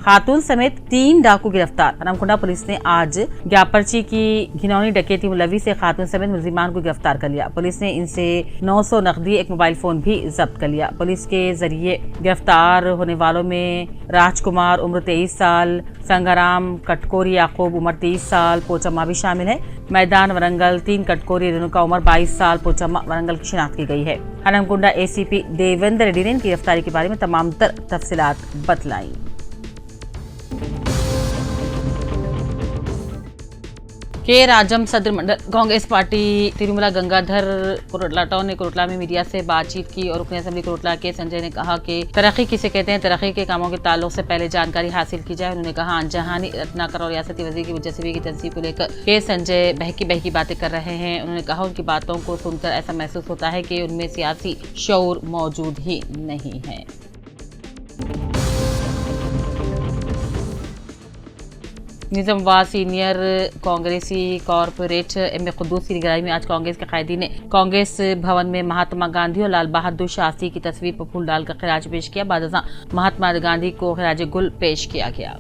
खातून समेत 3 डाकू गिरफ्तार। हनमकुंडा पुलिस ने आज ग्यापर्ची की घिनौनी डकैती मुलवी से खातून समेत मुलजिमान को गिरफ्तार कर लिया। पुलिस ने इनसे 900 नकदी, एक मोबाइल फोन भी जब्त कर लिया। पुलिस के जरिए गिरफ्तार होने वालों में राजकुमार उम्र 23 साल, संगाराम कटकोरी याकूब उम्र 30 साल पोचम्मा भी शामिल है। मैदान वरंगल 3 कटकोरी रेणुका उम्र 22 साल पोचम्मा वरंगल की शिनाख्त की गई है। हनमकुंडा एसीपी देवेंद्र रेड्डी ने इनकी गिरफ्तारी के बारे में तमाम तफसीलात बतलाई। के राजम सदर मंडल कांग्रेस पार्टी तिरुमला गंगाधर कोरटलाटाओं ने कोरटला में मीडिया से बातचीत की और रुकन असेंबली कोरटला के संजय ने कहा कि तरक्की किसे कहते हैं, तरक्की के कामों के ताल्लुक से पहले जानकारी हासिल की जाए। उन्होंने कहा अनजहानी रत्नाकर और रियासती वजीर की मुजस्सबे की तंसीब को लेकर के संजय बहकी बातें कर रहे हैं। उन्होंने कहा उनकी बातों को सुनकर ऐसा महसूस होता है कि उनमें सियासी शऊर मौजूद ही नहीं है। निजामाबाद सीनियर कांग्रेसी कॉरपोरेट एम.ए. कुद्दूस की निगरानी में आज कांग्रेस के कायदी ने कांग्रेस भवन में महात्मा गांधी और लाल बहादुर शास्त्री की तस्वीर पर फूल डालकर खिराज पेश किया। बाद महात्मा गांधी को खिराज गुल पेश किया गया।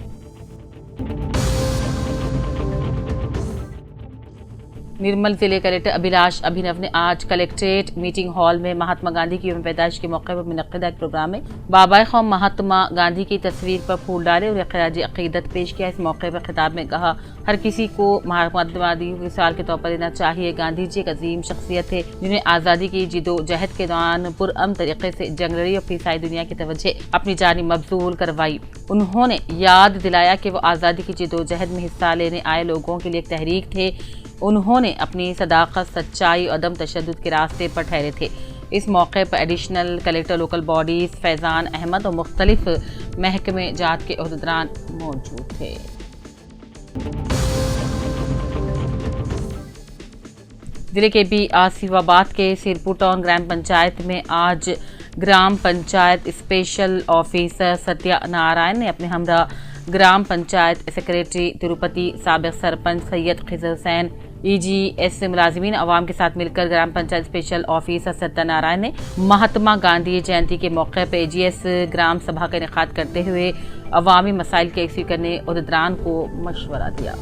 निर्मल जिले कलेक्टर अभिलाष अभिनव ने आज कलेक्ट्रेट मीटिंग हॉल में महात्मा गांधी की यौम पैदाइश के मौके पर मुनक्किदा एक प्रोग्राम में बाबाए कौम महात्मा गांधी की तस्वीर पर फूल डाले और खिराज अकीदत पेश किया। इस मौके पर खिताब में कहा हर किसी को महात्मा गांधी को मिसाल के तौर पर लेना चाहिए। गांधी जी एक अजीम शख्सियत थे जिन्हें आज़ादी की जिदोजहद के दौरान पुरअमन तरीके से जंग लड़ी और सारी दुनिया की तवज्जो अपनी जानी मबजूल करवाई। उन्होंने याद दिलाया कि वो आज़ादी की जिदोजहद में हिस्सा लेने आए लोगों के लिए एक तहरीक थे। उन्होंने अपनी सदाकत, सच्चाई और अदम तशद्दुद के रास्ते पर ठहरे थे। इस मौके पर additional collector local bodies Faizan Ahmed और मुख्तलिफ महकमे जात के ओहदेदारान मौजूद थे। जिले के भी आसिफाबाद के सिरपुर टाउन ग्राम पंचायत में आज ग्राम पंचायत स्पेशल ऑफिसर सत्यनारायण ने अपने हमरा ग्राम पंचायत सेक्रेटरी तिरुपति, साबिक सरपंच सैयद खिजर हुसैन, EGS मुलाजिमीन अवाम के साथ मिलकर ग्राम पंचायत स्पेशल ऑफिसर सत्यनारायण ने महात्मा गांधी जयंती के मौके पर EGS ग्राम सभा का इनेकाद करते हुए अवामी मसाइल के यकसी करने ओहदेदारान को मशवरा दिया।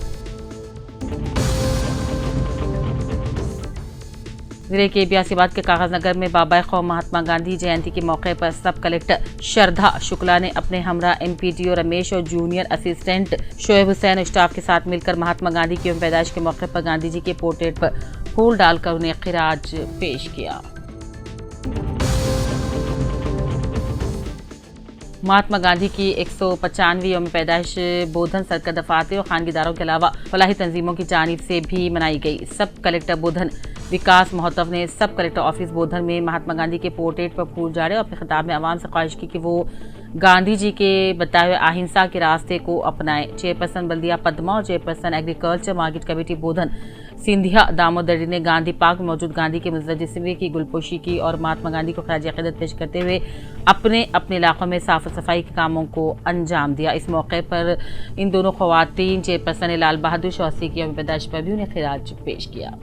जिले के बियासीबाद के कागज नगर में बाबाए कौम महात्मा गांधी जयंती के मौके पर सब कलेक्टर श्रद्धा शुक्ला ने अपने हमरा MPDO रमेश और junior assistant Shoaib Hussain staff के साथ मिलकर महात्मा गांधी की यौम पैदाइश के मौके पर गांधी जी के पोर्ट्रेट पर फूल डालकर उन्हें खिराज पेश किया। महात्मा गांधी की 195वीं यौम पैदाइश बोधन सरकत दफातर और खानगीदारों के अलावा फलाही तंजीमों की जानिब से भी मनाई गई। सब कलेक्टर बोधन विकास मोहतव ने सब कलेक्टर ऑफिस बोधन में महात्मा गांधी के पोर्ट्रेट पर फूल डाले और अपने खिताब में आवाम से ख्वाहिश की कि वो गांधी जी के बताए हुए अहिंसा के रास्ते को अपनाएं। चेयरपर्सन बल्दिया पद्मा और चेयरपर्सन एग्रीकल्चर मार्केट कमेटी बोधन सिंधिया दामोदर ने गांधी पार्क में मौजूद गांधी के मुजस्समे की गुलपोशी की और महात्मा गांधी को खिराज अकीदत पेश करते हुए अपने इलाकों में साफ सफाई के कामों को अंजाम दिया। इस मौके पर इन दोनों खवातीन चेयरपर्सन ने लाल बहादुर शास्त्री की यौम पैदाइश पर भी उन्हें खिराज पेश किया।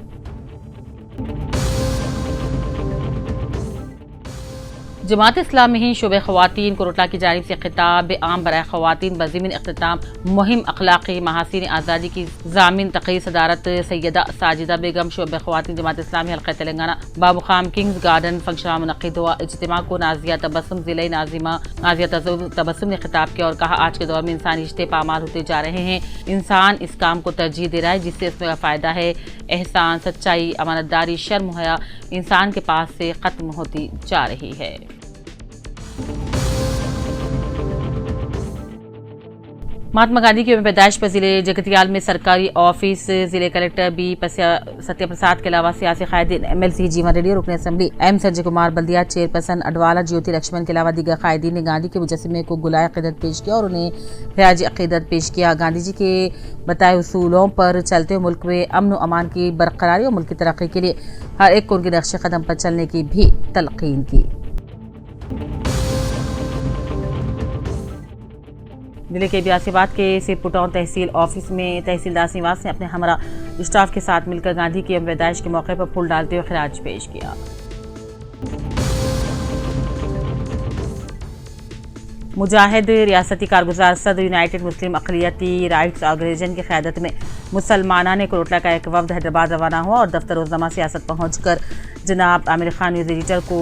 जमात इस्लामी ही शोबे खवातीन कोरटला की जानिब से खिताब आम बराए खवातीन बज़मीन इख्तिताम मुहिम अखलाक़ी महासीन आज़ादी की ज़ामिन तक़रीर सदारत सैयदा साजिदा बेगम शोबे खवातीन जमात इस्लामी हल्का तेलंगाना बाबूखाम किंग्स गार्डन फंक्शन मुनक़्क़िद हुआ। इज्तिमा को नाजिया तबस्सुम ज़िले नाजिया तबस्सुम ने खिताब किया और कहा आज के दौर में इंसानी रिश्ते पामार होते जा रहे हैं। इंसान इस काम को तरजीह दे रहा है जिससे इसमें फ़ायदा है। एहसान, सच्चाई, अमानतदारी, शर्म हया इंसान के पास से ख़त्म होती जा रही है। महात्मा गांधी की पैदाइश पर जिले जगतियाल में सरकारी ऑफिस जिले कलेक्टर बी सत्य प्रसाद के अलावा सियासी कायदीन MLC जीवन रेड्डी रुकन असेंबली M संजय कुमार बल्दिया, चेयरपर्सन अडवाला ज्योति लक्ष्मण के अलावा दीगर कायदीन ने गांधी के मुजस्समे को गुलाए अकीदत पेश किया और उन्हें खिराज अकीदत पेश किया। गांधी जी के बताए उसूलों पर चलते हुए मुल्क में अमन व अमान की बरकरारी और मुल्क की तरक्की के लिए हर एक को उनके नक्श कदम पर चलने की भी तलकीन की। जिले के बियासीबाद के सिरपुर टाउन तहसील ऑफिस में तहसीलदार निवास ने अपने हमरा स्टाफ के साथ मिलकर गांधी की यौम पैदाइश के मौके पर फूल डालते हुए खिराज पेश किया। मुजाहिद रियासती कारगुजार सदर यूनाइटेड मुस्लिम अक़लियती राइट्स ऑर्गेनाइजेशन की क़यादत में मुसलमाना ने कोटला का एक वफ्द हैदराबाद रवाना हुआ और दफ्तर रोज़नामा सियासत पहुंचकर जनाब आमिर खान न्यूज़ एडिटर को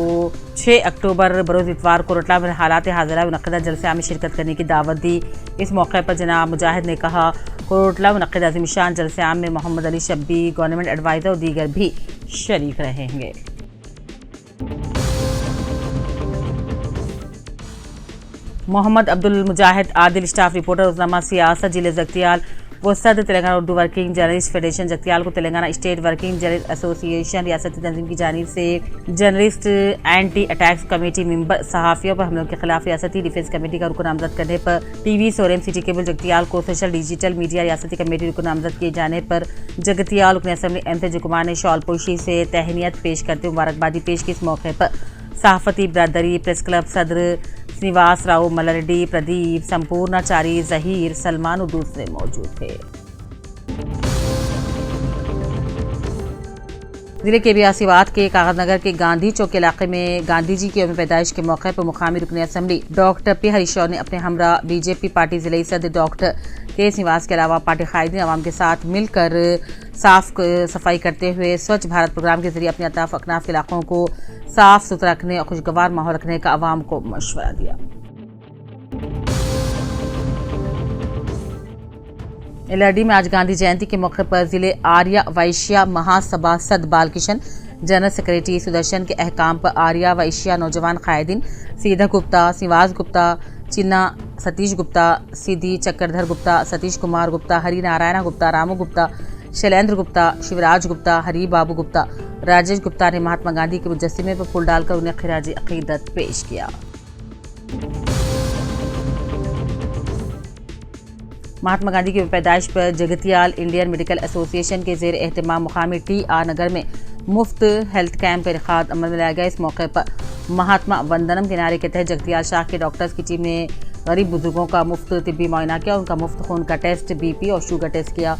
6 अक्टूबर बरोज़ इतवार कोटला में हालात हाज़िरा मुनक़दा जलसे में शिरकत करने की दावत दी। इस मौके पर जनाब मुजाहिद ने कहा कोटला मुनक़दा अज़ीमशान जलसे में मोहम्मद अली शब्बी, गवर्नमेंट एडवाइज़र और दीगर भी शरीक रहेंगे। मोहम्मद अब्दुल मुजाहिद आदिल स्टाफ रिपोर्टर रोज़नामा सियासत जिले जगतियाल वो सदर Telangana Urdu working journalist federation Jagtial को Telangana state working journalist association रियासती तंजीम की जानिब से journalist anti attacks committee member सहाफ़ियों पर हमलों के खिलाफ रियासती डिफेंस कमेटी का रुकन नामजद करने पर टीवी सोरेम सिटी केबल जगतियाल को सोशल डिजिटल मीडिया रियासती कमेटी रुकन नामजद किए जाने पर जगतियाल रुकन असम्बली एम कुमार ने शॉल पोशी से तहनीत पेश करते मुबारकबादी पेश की। इस मौके पर सहाफ़ती बरदरी प्रेस क्लब सदर श्रीनिवास राव मल्लारेड्डी, प्रदीप, संपूर्णाचारी, जहीर, सलमान और दूसरे मौजूद थे। जिले के बियासीबाद के कागजनगर के गांधी चौक इलाके में गांधी जी की यौम पैदाइश के मौके पर मुकामी रुकन असम्बली डॉक्टर पी हरीशौर ने अपने हमरा बीजेपी पार्टी जिले सदर डॉक्टर के श्रीनिवास के अलावा पार्टी कायदीन अवाम के साथ मिलकर साफ सफाई करते हुए स्वच्छ भारत प्रोग्राम के जरिए अपने अताफ अकनाफ इलाकों को साफ सुथरा रखने और खुशगवार माहौल रखने का अवाम को मशवरा दिया। एलआरडी में आज गांधी जयंती के मौके पर जिले आर्या वैश्या महासभा सद बालकिशन जनरल सेक्रेटरी सुदर्शन के अहकाम पर आर्या वैश्या नौजवान कायदीन सीधा गुप्ता, श्रीनिवास गुप्ता, चिन्ना सतीश गुप्ता, सीधी चक्रधर गुप्ता, सतीश कुमार गुप्ता, हरि नारायण गुप्ता, रामू गुप्ता, शैलेंद्र गुप्ता, शिवराज गुप्ता, हरी बाबू गुप्ता, राजेश गुप्ता ने महात्मा गांधी के मुजस्समे पर फूल डालकर उन्हें खिराज अकीदत पेश किया। महात्मा गांधी की पैदाइश पर जगतियाल इंडियन मेडिकल एसोसिएशन के जेर एहतमाम मुकामी टी.आर. नगर में मुफ्त हेल्थ कैंप का इनेकाद अमल में लाया गया। इस मौके पर महात्मा वंदनम के नारे के तहत जगतियाल शाख के डॉक्टर्स की टीम ने गरीब बुजुर्गों का मुफ्त तिब्बी मुआयना किया, उनका मुफ्त खून का टेस्ट, बीपी और शुगर टेस्ट किया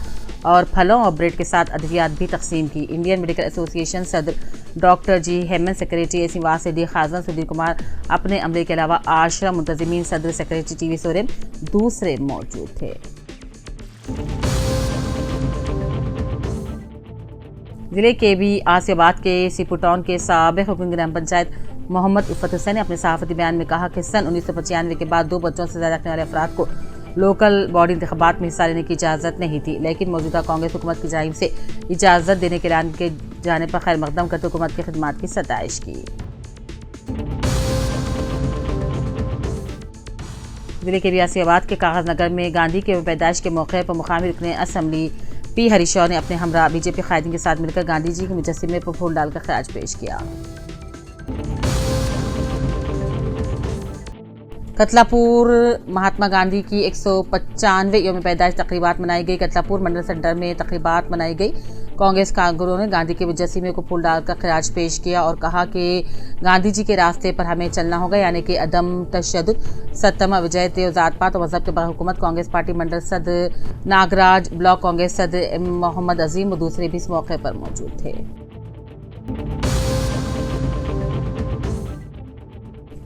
और फलों और ब्रेड के साथ अद्वियात भी तकसीम की। इंडियन मेडिकल एसोसिएशन सदर डॉक्टर जी हेमंत, सेक्रेटरी श्रीनिवास रेड्डी खाजन, सुधीर कुमार अपने अमले के अलावा आशरा मुंतजिमीन, सदर सेक्रेटरी टीवी सोरेम दूसरे मौजूद थे। जिले के भी आसियाबाद के सिपुटाउन के साबिक हुक्म ग्राम पंचायत मोहम्मद इफ़त हुसैन ने अपने सहाफ़ती बयान में कहा कि सन 1995 के बाद 2 बच्चों से ज़्यादा रखने वाले अफराद को लोकल बॉडी इंतखाबात में हिस्सा लेने की इजाज़त नहीं थी, लेकिन मौजूदा कांग्रेस हुकूमत की जानिब से इजाज़त देने के ऐलान के जाने पर खैर मकदम करते हुकूमत की खिदमत की सताइश की। जिले के रियासियाबाद के कागज नगर में गांधी के पैदाइश के मौके पर मुकामी रुकन असम्बली पी हरीशौर ने अपने हमरा बीजेपी कायदीन के साथ मिलकर गांधी जी के मुजस्समे पर फूल डालकर खिराज पेश किया। कतलापुर महात्मा गांधी की 195वें यौम पैदाइश तकरीबात मनाई गई। कतलापुर मंडल सेंटर में तकरीबात मनाई गई। कांग्रेस कारकुनों ने गांधी के मुजस्समे को फूल डालकर खिराज पेश किया और कहा कि गांधी जी के रास्ते पर हमें चलना होगा, यानी कि अदम तशद्दुद, सत्यम विजय, जात पात और मजहब के बगैर हुकूमत। कांग्रेस पार्टी मंडल सदर नागराज, ब्लॉक कांग्रेस सदर मोहम्मद अजीम और दूसरे भी इस मौके पर मौजूद थे।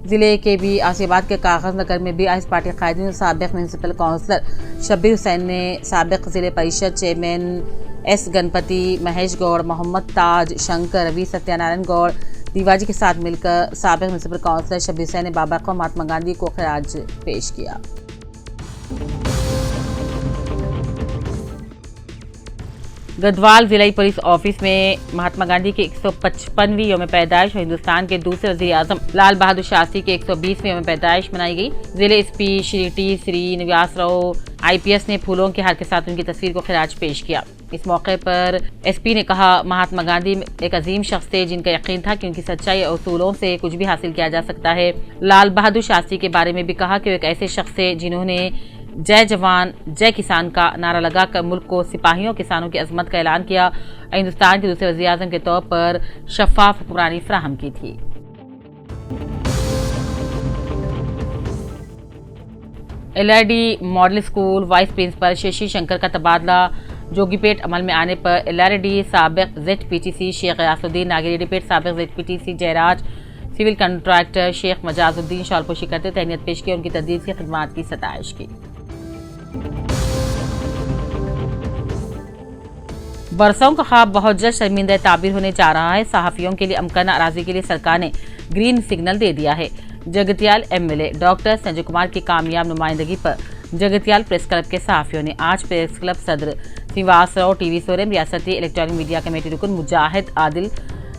जिले के भी आसियाबाद के कागज नगर में भी आइस पार्टी कायदीन साबिक म्यूनसिपल काउंसलर शब्बीर हुसैन ने साबिक जिले परिषद चेयरमैन एस गणपति, महेश गौड़, मोहम्मद ताज, शंकर, रवि, सत्यानारायण गौड़, दीवाजी के साथ मिलकर साबिक म्यूनसिपल काउंसलर शब्बीर हुसैन ने बाबा को महात्मा गांधी को खिराज पेश किया। गढ़वाल जिला पुलिस ऑफिस में महात्मा गांधी की 155वीं यौम पैदाइश और हिंदुस्तान के दूसरे वज़ीर आज़म लाल बहादुर शास्त्री की 120वीं यौम पैदाइश मनाई गई। जिले एसपी श्री निवास राव IPS ने फूलों के हार के साथ उनकी तस्वीर को खिराज पेश किया। इस मौके पर एसपी ने कहा, महात्मा गांधी एक अजीम शख्स थे जिनका यकीन था कि उनकी सच्चाई और उसूलों से कुछ भी हासिल किया जा सकता है। लाल बहादुर शास्त्री के बारे में भी कहा कि वो एक ऐसे शख्स थे जिन्होंने जय जवान जय किसान का नारा लगाकर मुल्क को सिपाहियों किसानों की अजमत का ऐलान किया और हिंदुस्तान के दूसरे वज़ीर आज़म के तौर पर शफाफ हुक्मरानी फराहम की थी। LRD model school vice principal Shashi Shankar का तबादला जोगीपेट अमल में आने पर LRD साबिक ZPTC शेख गयासुद्दीन, नागेरी पेट साबिक ZPTC Jairaj, civil contractor Sheikh Majazuddin शॉलपोशी करते तहनीत पेश की, उनकी तदबीर की खिदमत की सताइश की। बरसों का ख्वाब बहुत जल्द शर्मिंदा ताबीर होने जा रहा है। सहाफियों के लिए अमकन अराजी के लिए सरकार ने ग्रीन सिग्नल दे दिया है। जगतियाल एमएलए डॉक्टर संजय कुमार की कामयाब नुमाइंदगी पर जगतियाल प्रेस क्लब के सहाफियों ने आज प्रेस क्लब सदर श्रीवासराव, टीवी सोरेम, रियासती इलेक्ट्रॉनिक मीडिया कमेटी रुकन मुजाहिद आदिल,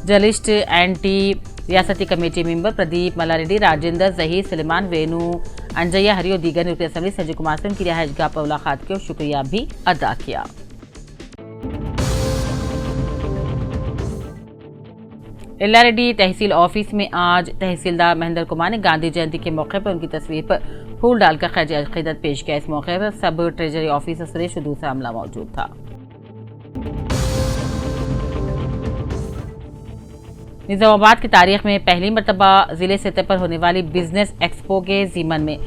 जर्नलिस्ट एंटी रियासती कमेटी मेंबर प्रदीप मल्लारेड्डी, राजेंद्र जहीर, सलेमान वेणु, अंजया हरी और दीगर ने रुकन असम्बली संजय कुमार से उनकी रिहाइशगाह पर मुलाकात की और शुक्रिया भी अदा किया। एल्लारेड्डी तहसील ऑफिस में आज तहसीलदार महेंद्र कुमार ने गांधी जयंती के मौके पर उनकी तस्वीर पर फूल डालकर खैर अकीदत पेश किया। इस मौके पर सब ट्रेजरी ऑफिसर सुरेश और दूसरा अमला मौजूद था। निजामाबाद की तारीख में पहली मरतबा जिले सतह पर होने वाली बिजनेस एक्सपो के ज़ीमन में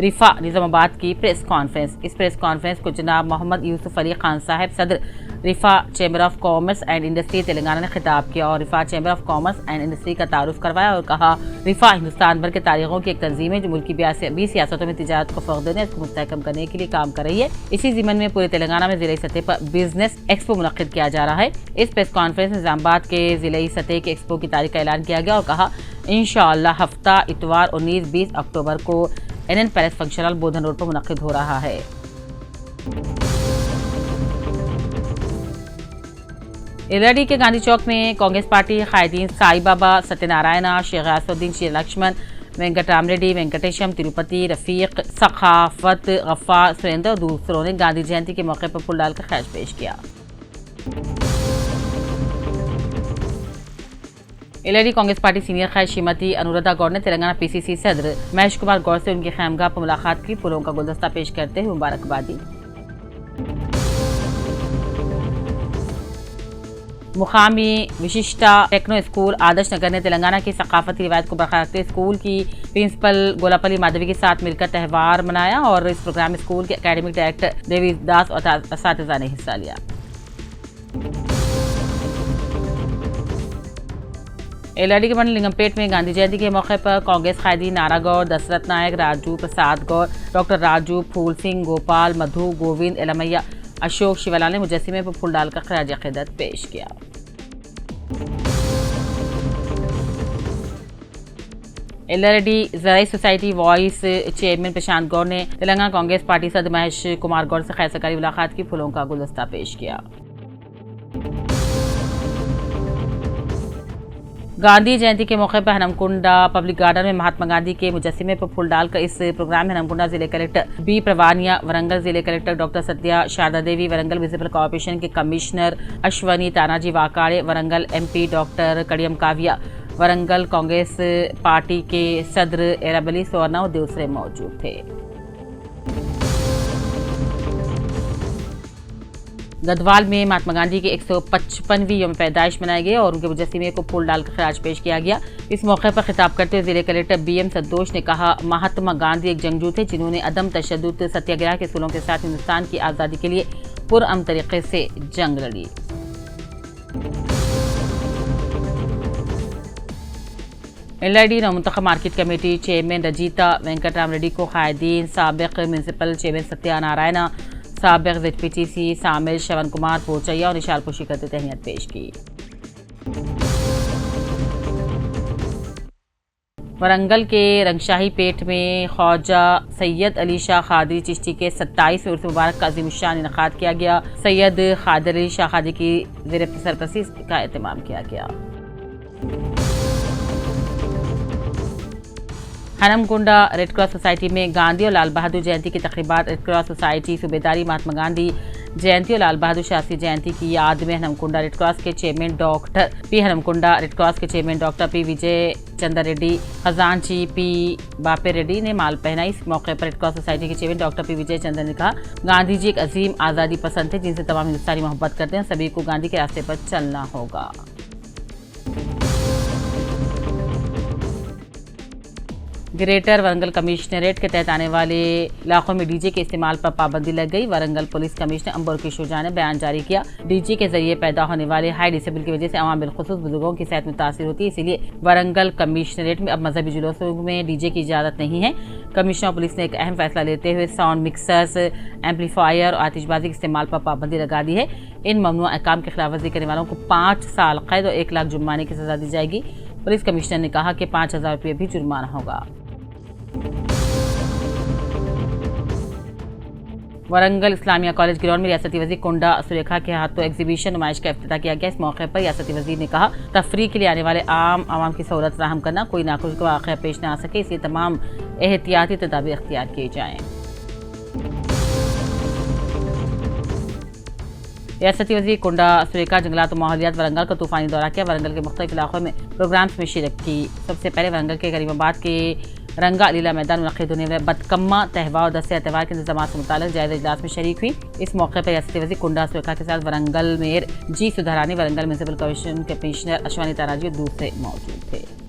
रिफा निजामाबाद की प्रेस कॉन्फ्रेंस। इस प्रेस कॉन्फ्रेंस को जनाब मोहम्मद यूसुफ अली खान साहब, सदर Rifa chamber of commerce and industry Telangana ने खिताब किया और Rifa chamber of commerce and industry का तारुफ करवाया और कहा, रिफा हिंदुस्तान भर के तारीखों की एक तंजीम है जो मुल्क की 20 सियासतों में तिजारत को फ़रोग़ देने, इसको मुस्तहकम करने के लिए काम कर रही है। इसी ज़ीमन में पूरे तेलंगाना में ज़िले सतह पर बिजनेस एक्सपो मुनक़्क़िद किया जा रहा है। इस प्रेस कॉन्फ्रेंस में निज़ामाबाद के ज़िले सतह के एक्सपो की तारीख का ऐलान किया गया और कहा, इंशाअल्लाह हफ्ता इतवार 19-20 अक्टूबर को एनएन पैलेस फंक्शन हॉल बोधन रोड पर मुनक़्क़िद हो रहा है। एल्लारेड्डी के गांधी चौक में कांग्रेस पार्टी कायदीन साई बाबा, सत्यनारायण, शेख गयासुद्दीन, श्री लक्ष्मण, वेंकटरामरेड्डी, वेंकटेशम, तिरुपति, रफीक, सखाफत, गफ्फार, सुरेंद्र और दूसरों ने गांधी जयंती के मौके पर फूल डालकर खैर पेश किया। एल्लारेड्डी कांग्रेस पार्टी सीनियर खैर श्रीमती अनुराधा गौड़ ने तेलंगाना पीसीसी सदर महेश कुमार गौड़ से उनकी खैमगाह पर मुलाकात की, फूलों का गुलदस्ता पेश करते हुए मुबारकबाद दी। मुकामी विशिष्टा टेक्नो स्कूल आदर्श नगर ने तेलंगाना की सकाफती रिवायत को बरकरार रखते हुए स्कूल की प्रिंसिपल गोलापल्ली माधवी के साथ मिलकर त्यौहार मनाया और इस प्रोग्राम में स्कूल के एकेडमिक डायरेक्टर देवी दास और असातिज़ा ने हिस्सा लिया। एल्लारेड्डी के मंडल लिंगमपेट में गांधी जयंती के मौके पर कांग्रेस कायदी नारा गौड़, दशरथ नायक, राजू प्रसाद गौड़, डॉक्टर राजू, फूल सिंह, गोपाल, मधु, गोविंद, एलमैया, अशोक, शिवलाल ने मुजस्सिमे पर फूल डालकर खराज अकीदत पेश किया। एल्लारेड्डी ज़राई सोसाइटी वॉइस चेयरमैन प्रशांत गौड़ ने तेलंगाना कांग्रेस पार्टी सदर महेश कुमार गौड़ से खैर सरकारी मुलाकात की, फूलों का गुलदस्ता पेश किया। गांधी जयंती के मौके पर हनमकुंडा पब्लिक गार्डन में महात्मा गांधी के मुजस्सिमे पर फूल डालकर इस प्रोग्राम में हनमकुंडा जिले कलेक्टर बी प्रवानिया, वरंगल जिले collector doctor Satya Sharada Devi, Warangal municipal corporation के commissioner Ashwini Tanaji Wakade, Warangal MP doctor Kadiyam Kavya, Warangal Congress party के सदर एराबली सोरना और दूसरे मौजूद थे। गढ़वाल में महात्मा गांधी की 155वीं यौम पैदाइश मनाई गई और उनके मुजस्सिमे को फूल डालकर खराज पेश किया गया। इस मौके पर खिताब करते हुए जिले कलेक्टर बीएम संतोष ने कहा, महात्मा गांधी एक जंगजू थे जिन्होंने अदम तशद्दुद सत्याग्रह के असूलों के साथ हिंदुस्तान की आज़ादी के लिए पुरअमन तरीके से जंग लड़ी। Yellareddy नवमुंतखब market committee chairman Rajitha वेंकटरामरेड्डी को कायदीन, साबिक म्यूनसिपल चेयरमैन सत्यनारायण, साबिक ZPTC शामिल श्रवण कुमार पोचैया और निशाल पोशी करते तहनीत पेश की। वरंगल के रंगशाही पेट में ख्वाजा सैयद अली शाह खादरी चिश्ती के 27वें उर्स मुबारक का अज़ीमुश्शान इनेकाद किया गया। सैयद खादर अली शाह खादरी की ज़ेर सरपरस्ती का एहतमाम किया गया। हनमकुंडा रेड क्रॉस सोसाइटी में गांधी और लाल बहादुर जयंती की तकरीबात। Red cross society सूबेदारी Mahatma Gandhi जयंती और लाल बहादुर शास्त्री जयंती की याद में हनमकुंडा रेड क्रॉस के chairman doctor P Hanamkonda red cross के चेयरमैन डॉक्टर पी विजय चंद्र रेड्डी, खजांची पी बापे रेड्डी ने माल पहना। इस मौके पर रेड क्रॉस सोसाइटी के चेयरमैन डॉक्टर पी विजय चंद्र ने कहा, गांधी जी एक अजीम आज़ादी पसंद थे जिनसे तमाम हिंदुस्तानी मोहब्बत करते हैं। सभी को गांधी के रास्ते पर चलना होगा। ग्रेटर वरंगल कमिश्नरेट के तहत आने वाले इलाकों में डीजे के इस्तेमाल पर पाबंदी लग गई। वरंगल पुलिस कमिश्नर अंबर किशोर झा ने बयान जारी किया। डीजे के जरिए पैदा होने वाले हाई डिसिबल की वजह से अवाम बिलखुसूस बुजुर्गों की सेहत मुतासिर होती है, इसीलिए वरंगल कमिश्नरेट में अब मजहबी जुलूसों में डीजे की इजाजत नहीं है। कमिश्नर पुलिस ने एक अहम फैसला लेते हुए साउंड मिक्सर्स, एम्पलीफायर और आतिशबाजी के इस्तेमाल पर पाबंदी लगा दी है। इन ममनुआ अहकाम की खिलाफवर्जी करने वालों को 5 साल कैद और 1 लाख जुर्माने की सजा दी जाएगी। पुलिस कमिश्नर ने कहा कि 5,000 रुपये भी जुर्माना होगा। वरंगल इस्लामिया कॉलेज ग्राउंड में रियासती वजीर कुंडा सुरेखा के हाथों एग्जीबिशन नुमाइश का इफ्तिताह किया गया। इस मौके पर रियासती वजीर ने कहा, तफरीह के लिए आने वाले आवाम की सहूलत फराहम करना, कोई नाखुशगवार वाक़या पेश न आ सके, इसलिए तमाम एहतियाती तदाबीर इख्तियार किए जाएँ। रियासती वजीर कुंडा सुरेखा जंगलात और माहौलियात वरंगल का तूफानी दौरा किया। वरंगल के मुख्तलिफ इलाकों में प्रोग्राम्स में शिरकत की। सबसे पहले वरंगल के करीमाबाद के रंगा लीला मैदान मुनक़िद होने वाले बदकम्मा त्यौहार और दस्तया त्यौहार के इंतजाम से मुताल्लिक़ जायज़ा इजलास में शरीक हुई। इस मौके पर रियासती वज़ीर कुंडा सुरेखा के साथ Warangal mayor G Sudharani, Warangal municipal commission commissioner Ashwani Taraji और दूसरे मौजूद थे।